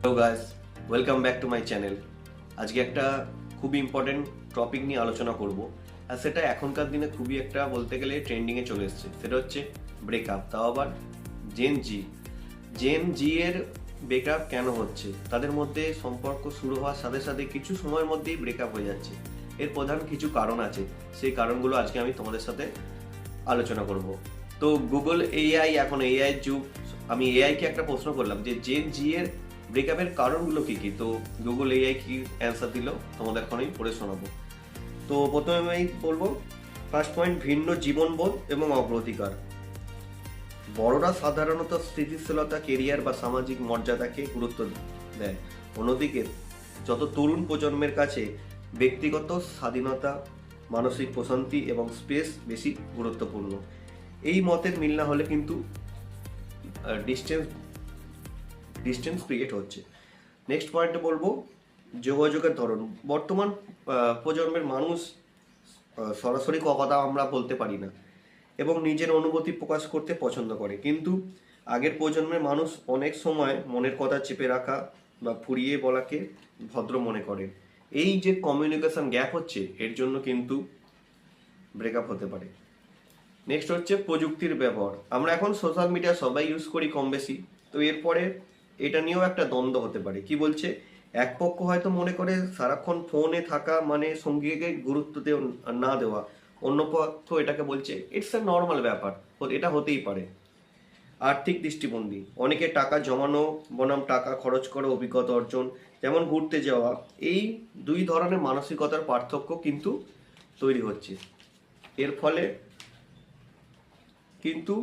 Hello guys, welcome back to my channel. আজকে একটা খুবই ইম্পর্টেন্ট টপিক নিয়ে আলোচনা করব, আর সেটা এখনকার দিনে খুবই একটা বলতে গেলে ট্রেন্ডিংয়ে চলে এসেছে। সেটা হচ্ছে ব্রেকআপ, তাও আবার জেন জি। জেন জি এর ব্রেকআপ কেন হচ্ছে? তাদের মধ্যে সম্পর্ক শুরু হওয়ার সাথে সাথে কিছু সময়ের মধ্যেই ব্রেকআপ হয়ে যাচ্ছে। এর প্রধান কিছু কারণ আছে, সেই কারণগুলো আজকে আমি তোমাদের সাথে আলোচনা করব। তো গুগল এআই, এখন এআই যুগ। আমি এআই কে একটা প্রশ্ন করলাম যে জেন জি এর ব্রেকআপের কারণগুলো কি কি, তো গুগল এআই কি অ্যান্সার দিল তোমাদের এখন আমি পড়ে শোনাবো। তো প্রথমে আমি বলবো, ফার্স্ট পয়েন্ট, ভিন্ন জীবনবোধ এবং অগ্রাধিকার। বড়রা সাধারণত স্থিতিশীলতা, কেরিয়ার বা সামাজিক মর্যাদাকে গুরুত্ব দেয়। অন্যদিকে যত তরুণ প্রজন্মের কাছে ব্যক্তিগত স্বাধীনতা, মানসিক প্রশান্তি এবং স্পেস বেশি গুরুত্বপূর্ণ। এই মতের মিল না হলে কিন্তু ডিস্টেন্স ডিস্টেন্স ক্রিয়েট হচ্ছে। নেক্সট পয়েন্টে বলবো, যোগাযোগের ধরন। বর্তমান প্রজন্মের মানুষ সরাসরি কথা আমরা বলতে পারি না এবং নিজের অনুভূতি প্রকাশ করতে পছন্দ করে, কিন্তু আগের প্রজন্মের মানুষ অনেক সময় মনের কথা চেপে রাখা বা ফুরিয়ে বলাকে ভদ্র মনে করে। এই যে কমিউনিকেশন গ্যাপ হচ্ছে, এর জন্য কিন্তু ব্রেকআপ হতে পারে। নেক্সট হচ্ছে প্রযুক্তির ব্যবহার। আমরা এখন সোশ্যাল মিডিয়া সবাই ইউজ করি কম বেশি, তো এরপরে এটা নিয়েও একটা দ্বন্দ্ব হতে পারে। কি বলছে, এক পক্ষ হয়তো মনে করে সারাক্ষণ ফোনে থাকা মানে সঙ্গীকে গুরুত্ব না দেওয়া, অন্য পক্ষ এটাকে বলছে ইটস এ নর্মাল ব্যাপার, এটা হতেই পারে। আর্থিক দৃষ্টিভঙ্গি, অনেকে টাকা জমানো বনাম টাকা খরচ করে অভিজ্ঞতা অর্জন, যেমন ঘুরতে যাওয়া। এই দুই ধরনের মানসিকতার পার্থক্য কিন্তু তৈরি হচ্ছে। এর ফলে কিন্তু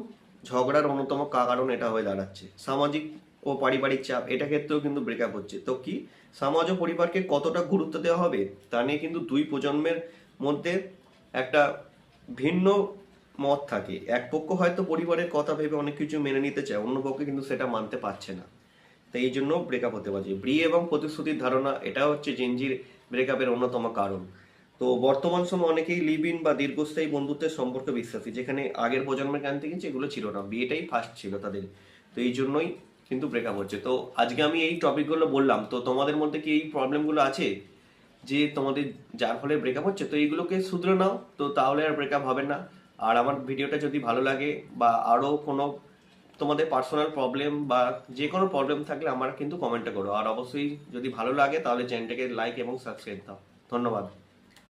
ঝগড়ার অন্যতম কারণ এটা হয়ে দাঁড়াচ্ছে। সামাজিক ও পারিবারিক চাপ, এটা ক্ষেত্রেও কিন্তু ব্রেকআপ হচ্ছে। তো কি সমাজ ও পরিবারকে কতটা গুরুত্ব দেওয়া হবে তা নিয়ে কিন্তু দুই প্রজন্মের মধ্যে একটা ভিন্ন মত থাকে। এক পক্ষ হয়তো পরিবারের কথা ভেবে অনেক কিছু মেনে নিতে চায়, অন্য পক্ষে কিন্তু সেটা মানতে পারছে না। তাই এই জন্য ব্রেকআপ হতে পারে। বিয়ে এবং প্রতিশ্রুতির ধারণা, এটা হচ্ছে জেনজির ব্রেকআপের অন্যতম কারণ। তো বর্তমান সময় অনেকেই লিভ ইন বা দীর্ঘস্থায়ী বন্ধুত্বের সম্পর্কে বিশ্বাসী, যেখানে আগের প্রজন্মের জ্ঞান থেকে এগুলো ছিল না, বিয়েটাই ফার্স্ট ছিল তাদের। তো এই জন্যই কিন্তু ব্রেকআপ হচ্ছে। তো আজকে আমি এই টপিকগুলো বললাম, তো তোমাদের মধ্যে কি এই প্রবলেমগুলো আছে যে তোমাদের যার ফলে ব্রেকআপ হচ্ছে? তো এইগুলোকে শুধরে নাও, তো তাহলে আর ব্রেকআপ হবে না। আর আমার ভিডিওটা যদি ভালো লাগে বা আরও কোনো তোমাদের পার্সোনাল প্রবলেম বা যে কোনো প্রবলেম থাকলে আমার কিন্তু কমেন্টে করো। আর অবশ্যই যদি ভালো লাগে তাহলে চ্যানেলটাকে লাইক এবং সাবস্ক্রাইব দাও। ধন্যবাদ।